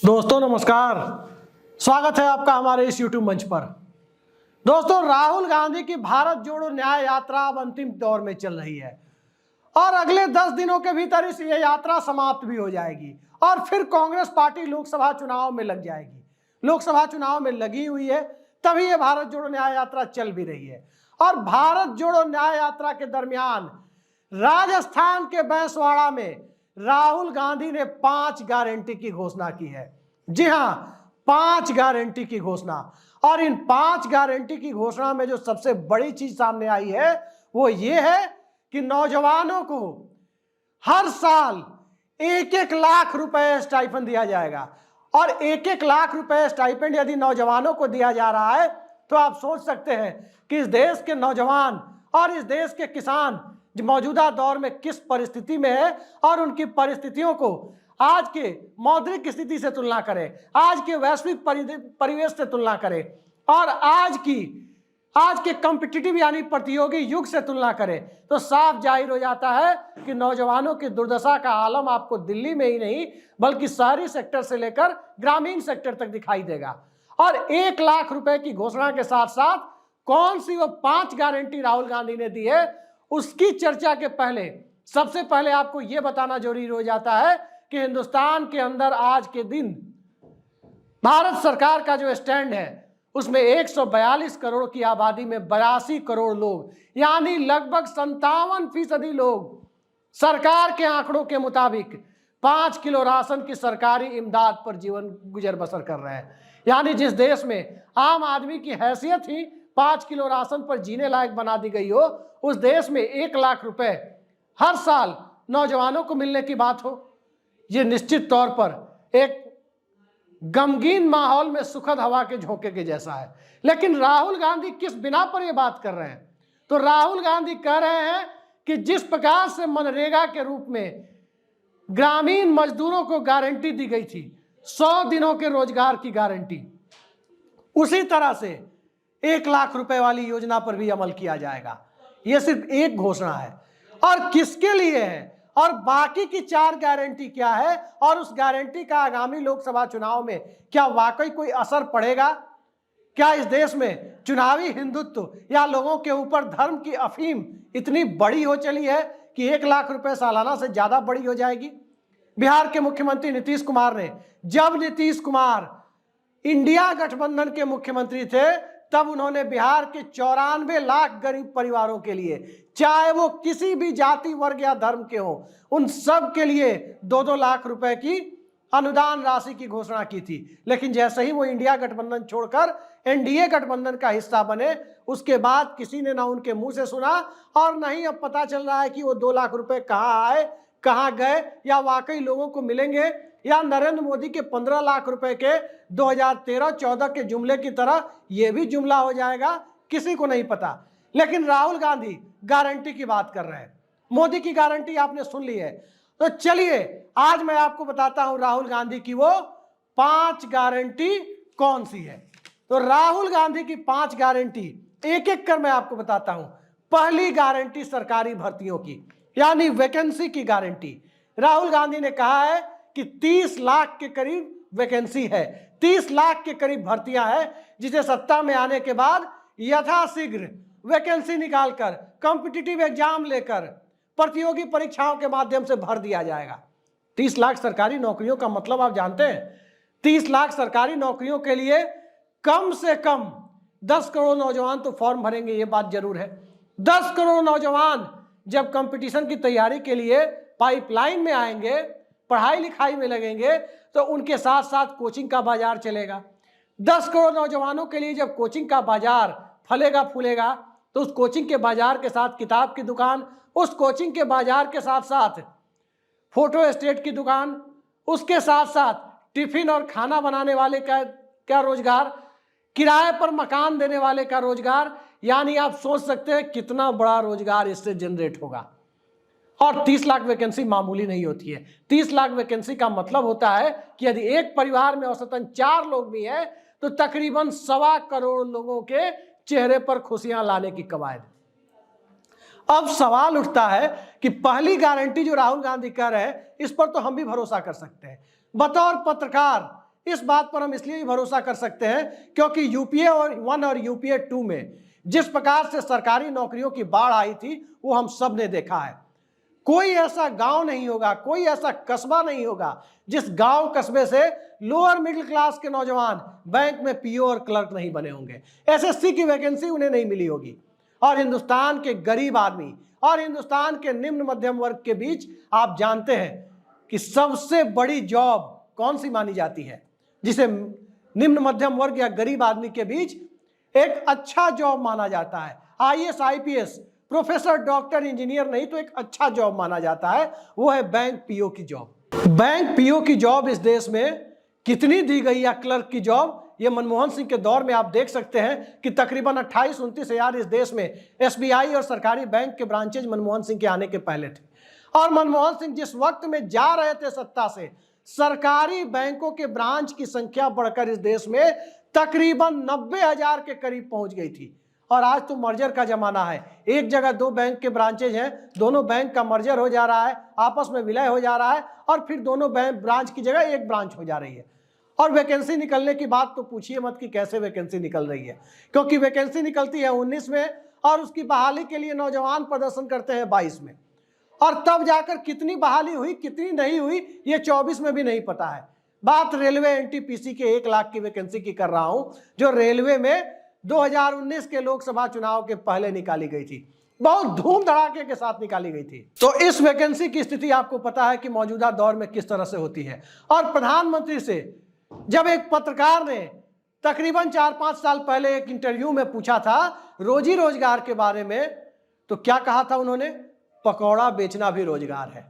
दोस्तों नमस्कार, स्वागत है आपका हमारे इस YouTube मंच पर। दोस्तों, राहुल गांधी की भारत जोड़ो न्याय यात्रा अब अंतिम दौर में चल रही है और अगले 10 दिनों के भीतर इस ये यात्रा समाप्त भी हो जाएगी और फिर कांग्रेस पार्टी लोकसभा चुनाव में लग जाएगी। लोकसभा चुनाव में लगी हुई है, तभी ये भारत जोड़ो न्याय यात्रा चल भी रही है। और भारत जोड़ो न्याय यात्रा के दरमियान राजस्थान के बांसवाड़ा में राहुल गांधी ने 5 गारंटी की घोषणा की है। जी हां, 5 गारंटी की घोषणा। और इन 5 गारंटी की घोषणा में जो सबसे बड़ी चीज सामने आई है वो ये है कि नौजवानों को हर साल 1-1 लाख रुपए स्टाइपेंड दिया जाएगा। और 1-1 लाख रुपए स्टाइपेंड यदि नौजवानों को दिया जा रहा है तो आप सोच सकते हैं कि इस देश के नौजवान और इस देश के किसान मौजूदा दौर में किस परिस्थिति में है और उनकी परिस्थितियों को आज के मौद्रिक स्थिति से तुलना करें, आज के वैश्विक परिवेश से तुलना करें और आज के कॉम्पिटिटिव यानी प्रतियोगी युग से तुलना करें तो साफ जाहिर हो जाता है कि नौजवानों की दुर्दशा का आलम आपको दिल्ली में ही नहीं बल्कि शहरी सेक्टर से लेकर ग्रामीण सेक्टर तक दिखाई देगा। और 1 लाख रुपए की घोषणा के साथ साथ कौन सी वो 5 गारंटी राहुल गांधी ने दी है उसकी चर्चा के पहले सबसे पहले आपको यह बताना जरूरी हो जाता है कि हिंदुस्तान के अंदर आज के दिन भारत सरकार का जो स्टैंड है उसमें 142 करोड़ की आबादी में 82 करोड़ लोग यानी लगभग 57% लोग सरकार के आंकड़ों के मुताबिक 5 किलो राशन की सरकारी इमदाद पर जीवन गुजर बसर कर रहे हैं। यानी जिस देश में आम आदमी की हैसियत ही 5 किलो राशन पर जीने लायक बना दी गई हो, उस देश में 1 लाख रुपए हर साल नौजवानों को मिलने की बात हो, यह निश्चित तौर पर एक गमगीन माहौल में सुखद हवा के झोंके के जैसा है। लेकिन राहुल गांधी किस बिना पर यह बात कर रहे हैं? तो राहुल गांधी कह रहे हैं कि जिस प्रकार से मनरेगा के रूप में ग्रामीण मजदूरों को गारंटी दी गई थी 100 दिनों के रोजगार की गारंटी, उसी तरह से 1 लाख रुपए वाली योजना पर भी अमल किया जाएगा। यह सिर्फ एक घोषणा है और किसके लिए है और बाकी की 4 गारंटी क्या है और उस गारंटी का आगामी लोकसभा चुनाव में क्या वाकई कोई असर पड़ेगा? क्या इस देश में चुनावी हिंदुत्व या लोगों के ऊपर धर्म की अफीम इतनी बड़ी हो चली है कि 1 लाख रुपए सालाना से ज्यादा बड़ी हो जाएगी? बिहार के मुख्यमंत्री नीतीश कुमार ने, जब नीतीश कुमार इंडिया गठबंधन के मुख्यमंत्री थे तब उन्होंने बिहार के 94 लाख गरीब परिवारों के लिए, चाहे वो किसी भी जाति वर्ग या धर्म के हो, उन सब के लिए 2-2 लाख रुपए की अनुदान राशि की घोषणा की थी। लेकिन जैसे ही वो इंडिया गठबंधन छोड़कर एनडीए गठबंधन का हिस्सा बने उसके बाद किसी ने ना उनके मुंह से सुना और न ही अब पता चल रहा है कि वो 2 लाख रुपए कहाँ आए, कहाँ गए या वाकई लोगों को मिलेंगे या नरेंद्र मोदी के 15 लाख रुपए के 2013-14 के जुमले की तरह यह भी जुमला हो जाएगा, किसी को नहीं पता। लेकिन राहुल गांधी गारंटी की बात कर रहे हैं। मोदी की गारंटी आपने सुन ली है, तो चलिए आज मैं आपको बताता हूं राहुल गांधी की वो 5 गारंटी कौन सी है। तो राहुल गांधी की 5 गारंटी एक एक कर मैं आपको बताता हूं। पहली गारंटी सरकारी भर्तियों की यानी वैकेंसी की गारंटी। राहुल गांधी ने कहा है कि 30 लाख के करीब वैकेंसी है, 30 लाख के करीब भर्तियां हैं जिसे सत्ता में आने के बाद यथाशीघ्र वैकेंसी निकालकर कॉम्पिटिटिव एग्जाम लेकर प्रतियोगी परीक्षाओं के माध्यम से भर दिया जाएगा। 30 लाख सरकारी नौकरियों का मतलब आप जानते हैं? 30 लाख सरकारी नौकरियों के लिए कम से कम 10 करोड़ नौजवान तो फॉर्म भरेंगे, ये बात जरूर है। 10 करोड़ नौजवान जब कंपटीशन की तैयारी के लिए पाइपलाइन में आएंगे, पढ़ाई लिखाई में लगेंगे, तो उनके साथ साथ कोचिंग का बाजार चलेगा। 10 करोड़ नौजवानों के लिए जब कोचिंग का बाजार फलेगा फूलेगा तो उस कोचिंग के बाजार के साथ किताब की दुकान, उस कोचिंग के बाजार के साथ साथ फोटो स्टेट की दुकान, उसके साथ साथ टिफिन और खाना बनाने वाले का रोजगार, किराए पर मकान देने वाले का रोजगार, यानी आप सोच सकते हैं कितना बड़ा रोजगार इससे जनरेट होगा। और 30 लाख वैकेंसी मामूली नहीं होती है। 30 लाख वैकेंसी का मतलब होता है कि यदि एक परिवार में औसतन 4 लोग भी हैं तो तकरीबन 1.25 करोड़ लोगों के चेहरे पर खुशियां लाने की कवायद। अब सवाल उठता है कि पहली गारंटी जो राहुल गांधी कह रहे हैं इस पर तो हम भी भरोसा कर सकते हैं। बतौर पत्रकार इस बात पर हम इसलिए भी भरोसा कर सकते हैं क्योंकि यूपीए 1 और यूपीए 2 में जिस प्रकार से सरकारी नौकरियों की बाढ़ आई थी वो हम सब ने देखा है। कोई ऐसा गांव नहीं होगा, कोई ऐसा कस्बा नहीं होगा जिस गांव कस्बे से लोअर मिडिल क्लास के नौजवान बैंक में पीओ और क्लर्क नहीं बने होंगे, एसएससी की वैकेंसी उन्हें नहीं मिली होगी। और हिंदुस्तान के गरीब आदमी और हिंदुस्तान के निम्न मध्यम वर्ग के बीच आप जानते हैं कि सबसे बड़ी जॉब कौन सी मानी जाती है, जिसे निम्न मध्यम वर्ग या गरीब आदमी के बीच एक अच्छा जॉब माना जाता है। IAS, IPS, professor, doctor, engineer नहीं तो एक अच्छा जॉब माना जाता है, वो है बैंक पीओ की जॉब। बैंक पीओ की जॉब इस देश में कितनी दी गई या क्लर्क की जॉब, ये मनमोहन सिंह के दौर में आप देख सकते हैं कि तकरीबन 28-29 हजार इस देश में एसबीआई और सरकारी बैंक के ब्रांचेज मनमोहन सिंह के आने के पहले थे। और मनमोहन सिंह जिस वक्त में जा रहे थे सत्ता से, सरकारी बैंकों के ब्रांच की संख्या बढ़कर इस देश में तकरीबन 90 हजार के करीब पहुंच गई थी। और आज तो मर्जर का जमाना है, एक जगह दो बैंक के ब्रांचेज हैं, दोनों बैंक का मर्जर हो जा रहा है, आपस में विलय हो जा रहा है और फिर दोनों बैंक ब्रांच की जगह एक ब्रांच हो जा रही है। और वैकेंसी निकलने की बात तो पूछिए मत कि कैसे वैकेंसी निकल रही है, क्योंकि वैकेंसी निकलती है 19 में और उसकी बहाली के लिए नौजवान प्रदर्शन करते हैं 22 में, और तब जाकर कितनी बहाली हुई कितनी नहीं हुई ये 24 में भी नहीं पता है। बात रेलवे एनटीपीसी के 1 लाख की वैकेंसी की कर रहा हूं, जो रेलवे में 2019 के लोकसभा चुनाव के पहले निकाली गई थी, बहुत धूम धड़ाके के साथ निकाली गई थी। तो इस वैकेंसी की स्थिति आपको पता है कि मौजूदा दौर में किस तरह से होती है। और प्रधानमंत्री से जब एक पत्रकार ने तकरीबन 4-5 साल पहले एक इंटरव्यू में पूछा था रोजी रोजगार के बारे में, तो क्या कहा था उन्होंने? पकौड़ा बेचना भी रोजगार है,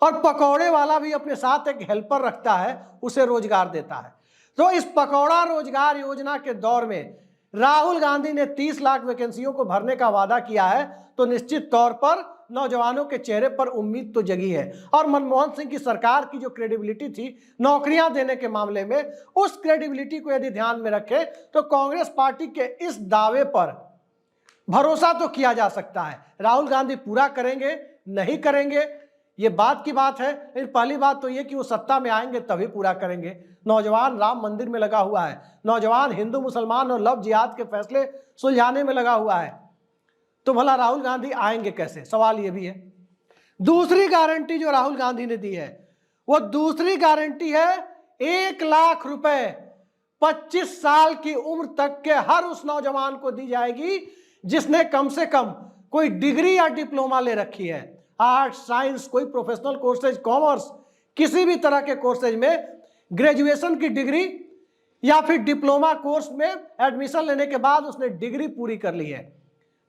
और पकौड़े वाला भी अपने साथ एक हेल्पर रखता है, उसे रोजगार देता है। तो इस पकौड़ा रोजगार योजना के दौर में राहुल गांधी ने 30 लाख वैकेंसियों को भरने का वादा किया है, तो निश्चित तौर पर नौजवानों के चेहरे पर उम्मीद तो जगी है। और मनमोहन सिंह की सरकार की जो क्रेडिबिलिटी थी नौकरियां देने के मामले में, उस क्रेडिबिलिटी को यदि ध्यान में रखें तो कांग्रेस पार्टी के इस दावे पर भरोसा तो किया जा सकता है। राहुल गांधी पूरा करेंगे नहीं करेंगे ये बात की बात है, लेकिन पहली बात तो ये कि वो सत्ता में आएंगे तभी पूरा करेंगे। नौजवान राम मंदिर में लगा हुआ है, नौजवान हिंदू मुसलमान और लव जिहाद के फैसले सुलझाने में लगा हुआ है, तो भला राहुल गांधी आएंगे कैसे? सवाल ये भी है। दूसरी गारंटी जो राहुल गांधी ने दी है, वो दूसरी गारंटी है 1 लाख रुपए 25 साल की उम्र तक के हर उस नौजवान को दी जाएगी जिसने कम से कम कोई डिग्री या डिप्लोमा ले रखी है, आर्ट्स, साइंस, कोई प्रोफेशनल कोर्सेज, कॉमर्स, किसी भी तरह के कोर्सेज में ग्रेजुएशन की डिग्री या फिर डिप्लोमा कोर्स में एडमिशन लेने के बाद उसने डिग्री पूरी कर ली है।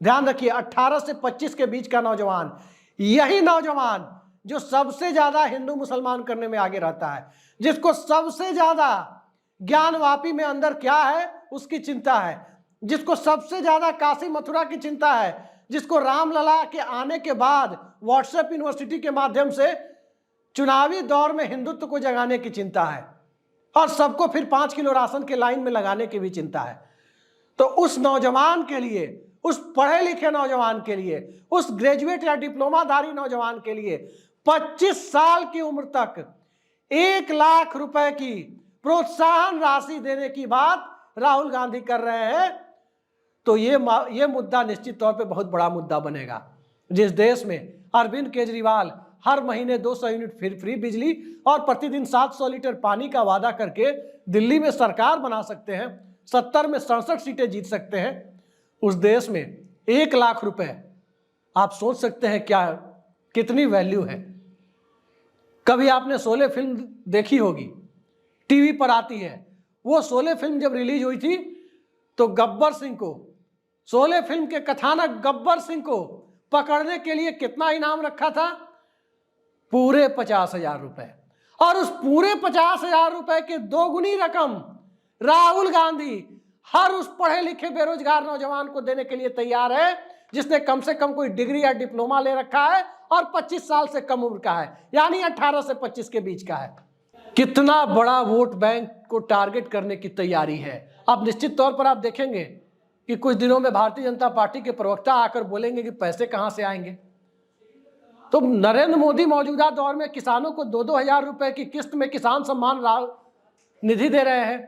ध्यान रखिए 18 से 25 के बीच का नौजवान, यही नौजवान जो सबसे ज्यादा हिंदू मुसलमान करने में आगे रहता है, जिसको सबसे ज्यादा ज्ञानवापी में अंदर क्या है उसकी चिंता है, जिसको सबसे ज्यादा काशी मथुरा की चिंता है, जिसको रामलला के आने के बाद व्हाट्सएप यूनिवर्सिटी के माध्यम से चुनावी दौर में हिंदुत्व को जगाने की चिंता है, और सबको फिर 5 किलो राशन के लाइन में लगाने की भी चिंता है। तो उस नौजवान के लिए, उस पढ़े लिखे नौजवान के लिए, उस ग्रेजुएट या डिप्लोमाधारी नौजवान के लिए 25 साल की उम्र तक 1 लाख रुपए की प्रोत्साहन राशि देने की बात राहुल गांधी कर रहे हैं। तो ये मुद्दा निश्चित तौर पे बहुत बड़ा मुद्दा बनेगा। जिस देश में अरविंद केजरीवाल हर महीने 200 यूनिट फ्री बिजली और प्रतिदिन 700 लीटर पानी का वादा करके दिल्ली में सरकार बना सकते हैं, 70 में 67 सीटें जीत सकते हैं, उस देश में 1 लाख रुपए, आप सोच सकते हैं क्या कितनी वैल्यू है। कभी आपने शोले फिल्म देखी होगी, टीवी पर आती है। वो शोले फिल्म जब रिलीज हुई थी तो गब्बर सिंह को, शोले फिल्म के कथानक गब्बर सिंह को पकड़ने के लिए कितना इनाम रखा था? पूरे 50,000 रुपए। और उस पूरे 50,000 रुपए के 2 गुनी रकम राहुल गांधी हर उस पढ़े लिखे बेरोजगार नौजवान को देने के लिए तैयार है जिसने कम से कम कोई डिग्री या डिप्लोमा ले रखा है और 25 साल से कम उम्र का है, यानी 18 से 25 के बीच का है। कितना बड़ा वोट बैंक को टारगेट करने की तैयारी है। अब निश्चित तौर पर आप देखेंगे कि कुछ दिनों में भारतीय जनता पार्टी के प्रवक्ता आकर बोलेंगे कि पैसे कहां से आएंगे। तो नरेंद्र मोदी मौजूदा दौर में किसानों को 2-2 हजार रुपए की किस्त में किसान सम्मान निधि दे रहे हैं।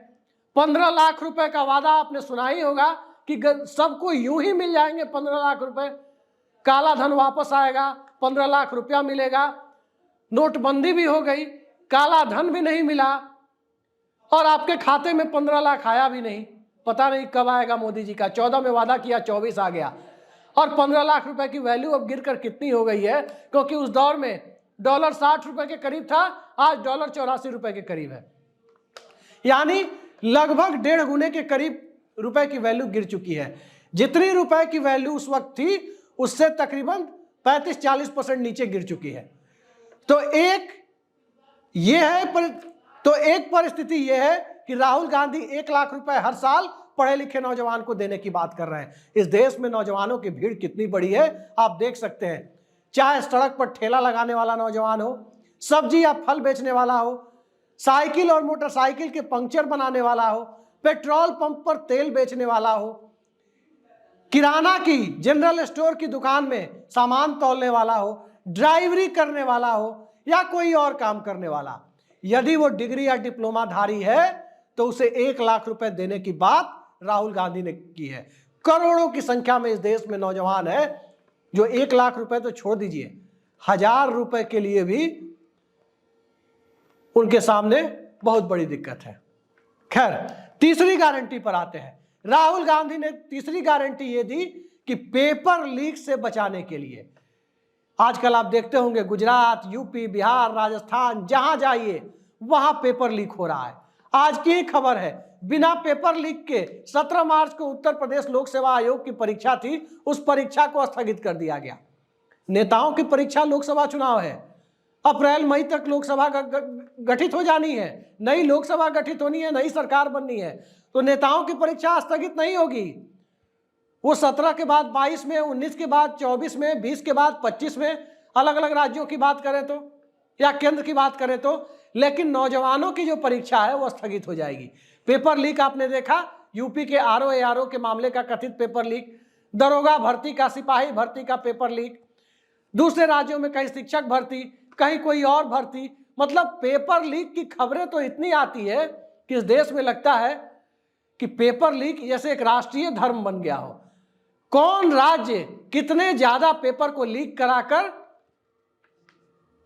15 लाख रुपए का वादा आपने सुना ही होगा कि सबको यूं ही मिल जाएंगे 15 लाख रुपए, काला धन वापस आएगा, 15 लाख रुपया मिलेगा। नोटबंदी भी हो गई, काला धन भी नहीं मिला और आपके खाते में 15 लाख आया भी नहीं। पता नहीं कब आएगा मोदी जी का। 14 में वादा किया, 24 आ गया और 15 लाख रुपए की वैल्यू अब गिरकर कितनी हो गई है, क्योंकि उस दौर में डॉलर 60 रुपए के करीब था, आज डॉलर 84 रुपए के करीब है। यानी लगभग 1.5 गुने के करीब रुपए की वैल्यू गिर चुकी है। जितनी रुपए की वैल्यू उस वक्त थी उससे तकरीबन 35-40% नीचे गिर चुकी है। तो एक परिस्थिति यह है कि राहुल गांधी 1 लाख रुपए हर साल पढ़े लिखे नौजवान को देने की बात कर रहे हैं। इस देश में नौजवानों की भीड़ कितनी बड़ी है आप देख सकते हैं। चाहे सड़क पर ठेला लगाने वाला नौजवान हो, सब्जी या फल बेचने वाला हो, साइकिल और मोटरसाइकिल के पंक्चर बनाने वाला हो, पेट्रोल पंप पर तेल बेचने वाला हो, किराना की जनरल स्टोर की दुकान में सामान तौलने वाला हो, ड्राइवरी करने वाला हो या कोई और काम करने वाला, यदि वो डिग्री या डिप्लोमा धारी है तो उसे 1 लाख रुपए देने की बात राहुल गांधी ने की है। करोड़ों की संख्या में इस देश में नौजवान है जो 1 लाख रुपए तो छोड़ दीजिए, 1000 रुपए के लिए भी उनके सामने बहुत बड़ी दिक्कत है। खैर, तीसरी गारंटी पर आते हैं। राहुल गांधी ने तीसरी गारंटी ये दी कि पेपर लीक से बचाने के लिए, आजकल आप देखते होंगे गुजरात, यूपी, बिहार, राजस्थान, जहां जाइए वहां पेपर लीक हो रहा है। आज की ही खबर है, बिना पेपर लीक के 17 मार्च को उत्तर प्रदेश लोक सेवा आयोग की परीक्षा थी, उस परीक्षा को स्थगित कर दिया गया। नेताओं की परीक्षा लोकसभा चुनाव है, अप्रैल मई तक लोकसभा गठित हो जानी है, नई लोकसभा गठित होनी है, नई सरकार बननी है, तो नेताओं की परीक्षा स्थगित नहीं होगी। वो 17 के बाद 22 में, 19 के बाद 24 में, 20 के बाद 25 में, अलग अलग राज्यों की बात करें तो या केंद्र की बात करें तो, लेकिन नौजवानों की जो परीक्षा है वो स्थगित हो जाएगी। पेपर लीक आपने देखा, यूपी के आरओ एआरओ के मामले का कथित पेपर लीक, दरोगा भर्ती का, सिपाही भर्ती का पेपर लीक, दूसरे राज्यों में कहीं शिक्षक भर्ती, कहीं कोई और भर्ती, मतलब पेपर लीक की खबरें तो इतनी आती है कि इस देश में लगता है कि पेपर लीक जैसे एक राष्ट्रीय धर्म बन गया हो। कौन राज्य कितने ज्यादा पेपर को लीक कराकर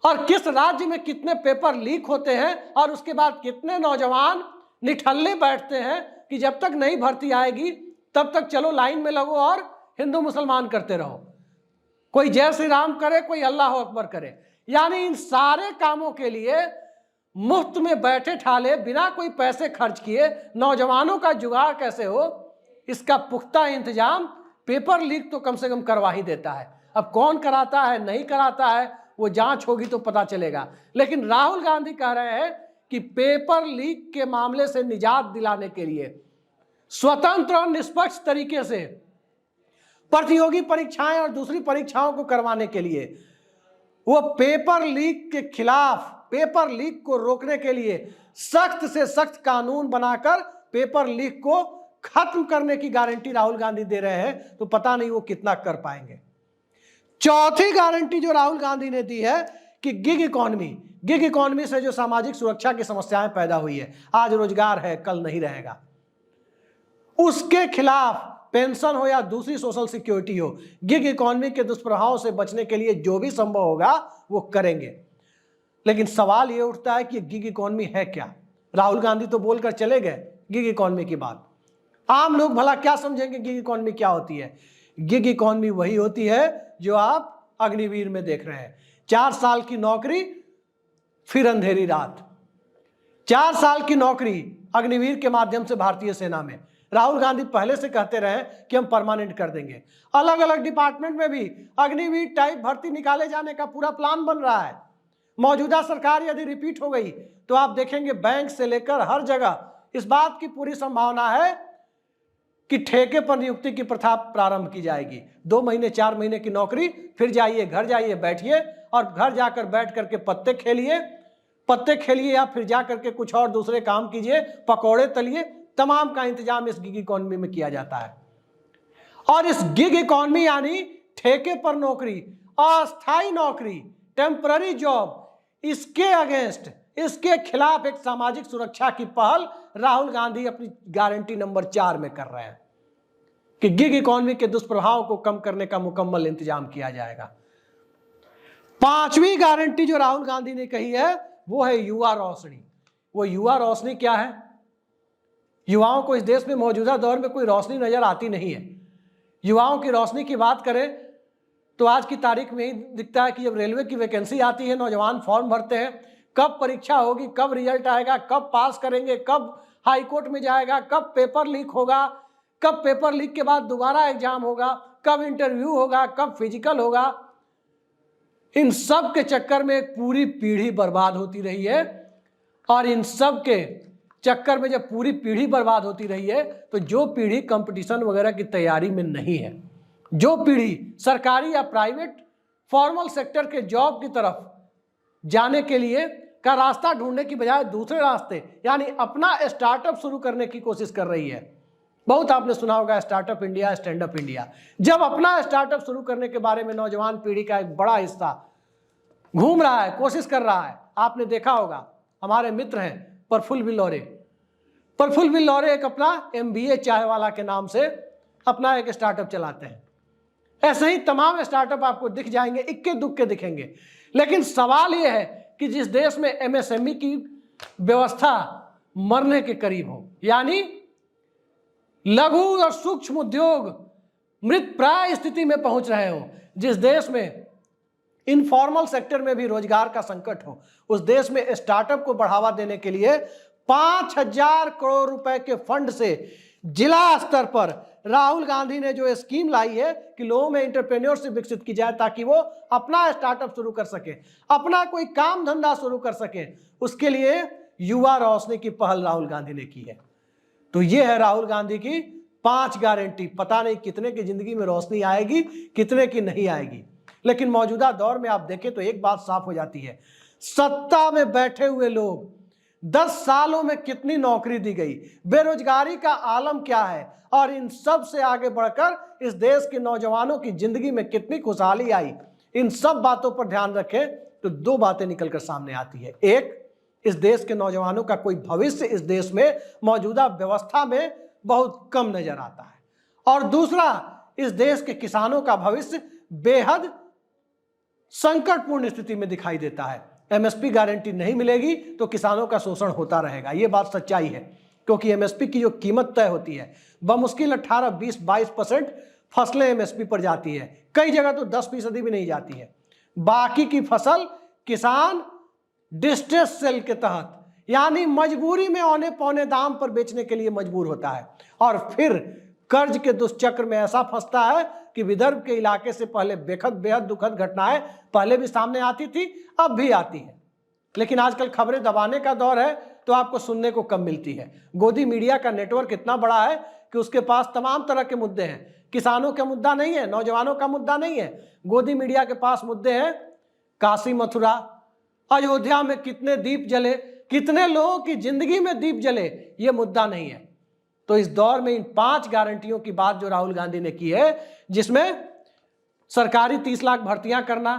और किस राज्य में कितने पेपर लीक होते हैं और उसके बाद कितने नौजवान निठल्ले बैठते हैं कि जब तक नई भर्ती आएगी तब तक चलो लाइन में लगो और हिंदू मुसलमान करते रहो, कोई जय श्री राम करे, कोई अल्लाह अकबर करे। यानी इन सारे कामों के लिए मुफ्त में बैठे ठाले बिना कोई पैसे खर्च किए नौजवानों का जुगाड़ कैसे हो, इसका पुख्ता इंतजाम पेपर लीक तो कम से कम करवा ही देता है। अब कौन कराता है नहीं कराता है वो जांच होगी तो पता चलेगा। लेकिन राहुल गांधी कह रहे हैं कि पेपर लीक के मामले से निजात दिलाने के लिए, स्वतंत्र और निष्पक्ष तरीके से प्रतियोगी परीक्षाएं और दूसरी परीक्षाओं को करवाने के लिए, वो पेपर लीक के खिलाफ, पेपर लीक को रोकने के लिए सख्त से सख्त कानून बनाकर पेपर लीक को खत्म करने की गारंटी राहुल गांधी दे रहे हैं, तो पता नहीं वो कितना कर पाएंगे। चौथी गारंटी जो राहुल गांधी ने दी है कि गिग इकोनॉमी से जो सामाजिक सुरक्षा की समस्याएं पैदा हुई है, आज रोजगार है कल नहीं रहेगा, उसके खिलाफ पेंशन हो या दूसरी सोशल सिक्योरिटी हो, गिग इकोनॉमी के दुष्प्रभावों से बचने के लिए जो भी संभव होगा वो करेंगे। लेकिन सवाल ये उठता है कि गिग इकोनॉमी है क्या? राहुल गांधी तो बोलकर चले गए गिग इकोनॉमी की बात, आम लोग भला क्या समझेंगे गिग इकोनॉमी क्या होती है? गिग इकोनॉमी वही होती है जो आप अग्निवीर में देख रहे हैं, 4 साल की नौकरी फिर अंधेरी रात, 4 साल की नौकरी अग्निवीर के माध्यम से भारतीय सेना में। राहुल गांधी पहले से कहते रहे कि हम परमानेंट कर देंगे। अलग अलग डिपार्टमेंट में भी अग्निवीर टाइप भर्ती निकाले जाने का पूरा प्लान बन रहा है। मौजूदा सरकार यदि रिपीट हो गई तो आप देखेंगे बैंक से लेकर हर जगह इस बात की पूरी संभावना है कि ठेके पर नियुक्ति की प्रथा प्रारंभ की जाएगी। 2 महीने 4 महीने की नौकरी, फिर जाइए घर जाइए बैठिए और घर जाकर बैठ करके पत्ते खेलिए या फिर जा करके कुछ और दूसरे काम कीजिए, पकौड़े तलिए, तमाम का इंतजाम इस गिग इकोनॉमी में किया जाता है। और इस गिग इकोनॉमी यानी ठेके पर नौकरी, अस्थायी नौकरी, टेम्पररी जॉब, इसके अगेंस्ट इसके खिलाफ एक सामाजिक सुरक्षा की पहल राहुल गांधी अपनी गारंटी नंबर 4 में कर रहे हैं कि गिग इकोनॉमी के दुष्प्रभाव को कम करने का मुकम्मल इंतजाम किया जाएगा। 5वीं गारंटी जो राहुल गांधी ने कही है वो है युवा रोशनी। वो युवा रोशनी क्या है? युवाओं को इस देश में मौजूदा दौर में कोई रोशनी नजर आती नहीं है। युवाओं की रोशनी की बात करें तो आज की तारीख में ही दिखता है कि जब रेलवे की वैकेंसी आती है, नौजवान फॉर्म भरते हैं, कब परीक्षा होगी, कब रिजल्ट आएगा, कब पास करेंगे, कब हाई कोर्ट में जाएगा, कब पेपर लीक होगा, कब पेपर लीक के बाद दोबारा एग्जाम होगा, कब इंटरव्यू होगा, कब फिजिकल होगा। इन सब के चक्कर में एक पूरी पीढ़ी बर्बाद होती रही है। और इन सब के चक्कर में जब पूरी पीढ़ी बर्बाद होती रही है तो जो पीढ़ी कंपटीशन वगैरह की तैयारी में नहीं है, जो पीढ़ी सरकारी या प्राइवेट फॉर्मल सेक्टर के जॉब की तरफ जाने के लिए का रास्ता ढूंढने की बजाय दूसरे रास्ते यानी अपना स्टार्टअप शुरू करने की कोशिश कर रही है। बहुत आपने सुना होगा startup India, stand up India. जब अपना स्टार्टअप शुरू करने के बारे में नौजवान पीढ़ी का एक बड़ा हिस्सा घूम रहा है, कोशिश कर रहा है। आपने देखा होगा हमारे मित्र हैं प्रफुल्ल बिल्लौरे। प्रफुल्ल बिल्लौरे एक अपना MBA चाय वाला के नाम से अपना एक स्टार्टअप चलाते हैं। ऐसे ही तमाम स्टार्टअप आपको दिख जाएंगे, इक्के दुक्के दिखेंगे। लेकिन सवाल यह है कि जिस देश में MSME की व्यवस्था मरने के करीब हो, यानी लघु और सूक्ष्म उद्योग मृत प्राय स्थिति में पहुंच रहे हो, जिस देश में इनफॉर्मल सेक्टर में भी रोजगार का संकट हो, उस देश में स्टार्टअप को बढ़ावा देने के लिए 5,000 करोड़ रुपए के फंड से जिला स्तर पर राहुल गांधी ने जो स्कीम लाई है कि लोगों में एंटरप्रेन्योरशिप विकसित की जाए ताकि वो अपना स्टार्टअप शुरू कर सके, अपना कोई काम धंधा शुरू कर सके, उसके लिए युवा रोशनी की पहल राहुल गांधी ने की है। तो ये है राहुल गांधी की 5 गारंटी। पता नहीं कितने की जिंदगी में रोशनी आएगी, कितने की नहीं आएगी। लेकिन मौजूदा दौर में आप देखें तो एक बात साफ हो जाती है, सत्ता में बैठे हुए लोग 10 सालों में कितनी नौकरी दी गई, बेरोजगारी का आलम क्या है, और इन सब से आगे बढ़कर इस देश के नौजवानों की जिंदगी में कितनी खुशहाली आई, इन सब बातों पर ध्यान रखें तो 2 बातें निकलकर सामने आती है। एक, इस देश के नौजवानों का कोई भविष्य इस देश में मौजूदा व्यवस्था में बहुत कम नजर आता है, और दूसरा, इस देश के किसानों का भविष्य बेहद संकटपूर्ण स्थिति में दिखाई देता है। MSP गारंटी नहीं मिलेगी तो किसानों का शोषण होता रहेगा, यह बात सच्चाई है। क्योंकि MSP की जो कीमत तय होती है बमुश्किल 18, 20, 22% फसलें MSP पर जाती है, कई जगह तो 10% भी नहीं जाती है। बाकी की फसल किसान डिस्ट्रेस सेल के तहत यानी मजबूरी में औने पौने दाम पर बेचने के लिए मजबूर होता है, और फिर कर्ज के दुष्चक्र में ऐसा फंसता है कि विदर्भ के इलाके से पहले बेहद दुखद घटनाएं पहले भी सामने आती थी, अब भी आती है। लेकिन आजकल खबरें दबाने का दौर है तो आपको सुनने को कम मिलती है। गोदी मीडिया का नेटवर्क इतना बड़ा है कि उसके पास तमाम तरह के मुद्दे हैं। किसानों का मुद्दा नहीं है, नौजवानों का मुद्दा नहीं है, गोदी मीडिया के पास मुद्दे हैं काशी मथुरा, अयोध्या में कितने दीप जले, कितने लोगों की जिंदगी में दीप जले, ये मुद्दा नहीं है। तो इस दौर में इन 5 गारंटियों की बात जो राहुल गांधी ने की है, जिसमें सरकारी 30 लाख भर्तियां करना,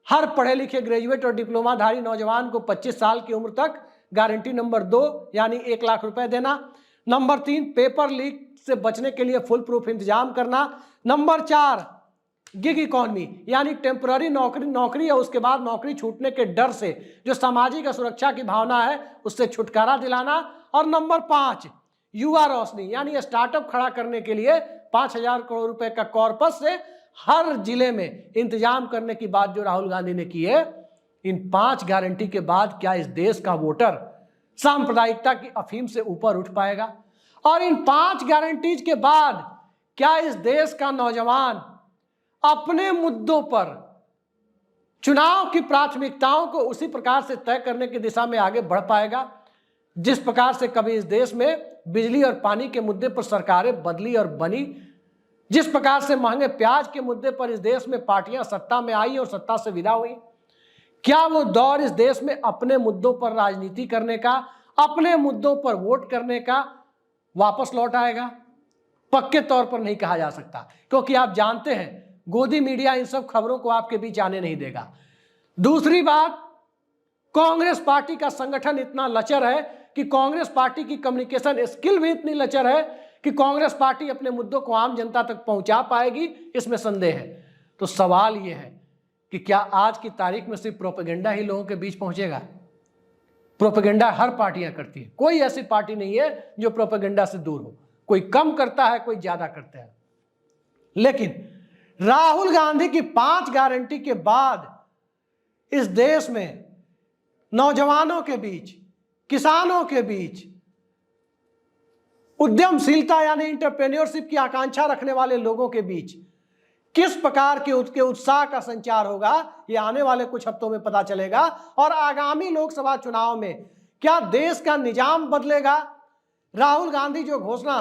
हर पढ़े लिखे ग्रेजुएट और डिप्लोमाधारी नौजवान को 25 साल की उम्र तक गारंटी नंबर 2 यानी 1 लाख रुपए देना, नंबर 3 पेपर लीक से बचने के लिए फुल प्रूफ इंतजाम करना, नंबर 4 गिग इकोनॉमी यानी टेम्पररी नौकरी और उसके बाद नौकरी छूटने के डर से जो सामाजिक सुरक्षा की भावना है उससे छुटकारा दिलाना, और नंबर 5 युवा रोशनी यानी स्टार्टअप खड़ा करने के लिए 5,000 करोड़ रुपए का कॉर्पस से हर जिले में इंतजाम करने की बात जो राहुल गांधी ने की है। इन 5 गारंटी के बाद क्या इस देश का वोटर सांप्रदायिकता की अफीम से ऊपर उठ पाएगा? और इन 5 गारंटीज के बाद क्या इस देश का नौजवान अपने मुद्दों पर चुनाव की प्राथमिकताओं को उसी प्रकार से तय करने की दिशा में आगे बढ़ पाएगा जिस प्रकार से कभी इस देश में बिजली और पानी के मुद्दे पर सरकारें बदली और बनी, जिस प्रकार से महंगे प्याज के मुद्दे पर इस देश में पार्टियां सत्ता में आई और सत्ता से विदा हुई? क्या वो दौर इस देश में अपने मुद्दों पर राजनीति करने का, अपने मुद्दों पर वोट करने का वापस लौट आएगा? पक्के तौर पर नहीं कहा जा सकता, क्योंकि आप जानते हैं गोदी मीडिया इन सब खबरों को आपके बीच आने नहीं देगा। दूसरी बात, कांग्रेस पार्टी का संगठन इतना लचर है कि कांग्रेस पार्टी की कम्युनिकेशन स्किल भी इतनी लचर है कि कांग्रेस पार्टी अपने मुद्दों को आम जनता तक पहुंचा पाएगी, इसमें संदेह है। तो सवाल यह है कि क्या आज की तारीख में सिर्फ प्रोपेगेंडा ही लोगों के बीच पहुंचेगा? प्रोपेगेंडा हर पार्टियां करती है, कोई ऐसी पार्टी नहीं है जो प्रोपेगेंडा से दूर हो। कोई कम करता है, कोई ज्यादा करता है। लेकिन राहुल गांधी की 5 गारंटी के बाद इस देश में नौजवानों के बीच, किसानों के बीच उद्यमशीलता यानी इंटरप्रेन्योरशिप की आकांक्षा रखने वाले लोगों के बीच किस प्रकार के उसके उत्साह का संचार होगा, ये आने वाले कुछ हफ्तों में पता चलेगा। और आगामी लोकसभा चुनाव में क्या देश का निजाम बदलेगा? राहुल गांधी जो घोषणा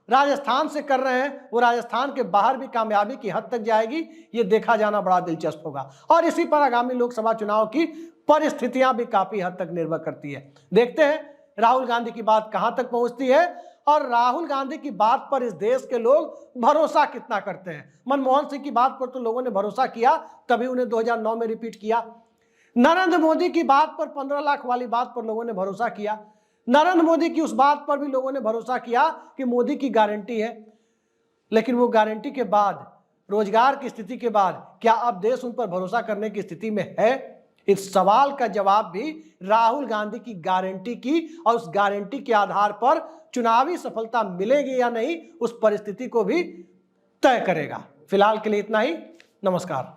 राजस्थान से कर रहे हैं वो राजस्थान के बाहर भी कामयाबी की हद तक जाएगी, ये देखा जाना बड़ा दिलचस्प होगा। और इसी पर आगामी लोकसभा चुनाव की परिस्थितियां भी काफी हद तक निर्भर करती है। देखते हैं राहुल गांधी की बात कहां तक पहुंचती है और राहुल गांधी की बात पर इस देश के लोग भरोसा कितना करते हैं। मनमोहन सिंह की बात पर तो लोगों ने भरोसा किया, तभी उन्हें 2009 में रिपीट किया। नरेंद्र मोदी की बात पर, 15 लाख वाली बात पर लोगों ने भरोसा किया। नरेंद्र मोदी की उस बात पर भी लोगों ने भरोसा किया कि मोदी की गारंटी है। लेकिन वो गारंटी के बाद, रोजगार की स्थिति के बाद, क्या अब देश उन पर भरोसा करने की स्थिति में है? इस सवाल का जवाब भी राहुल गांधी की गारंटी की और उस गारंटी के आधार पर चुनावी सफलता मिलेगी या नहीं, उस परिस्थिति को भी तय करेगा। फिलहाल के लिए इतना ही। नमस्कार।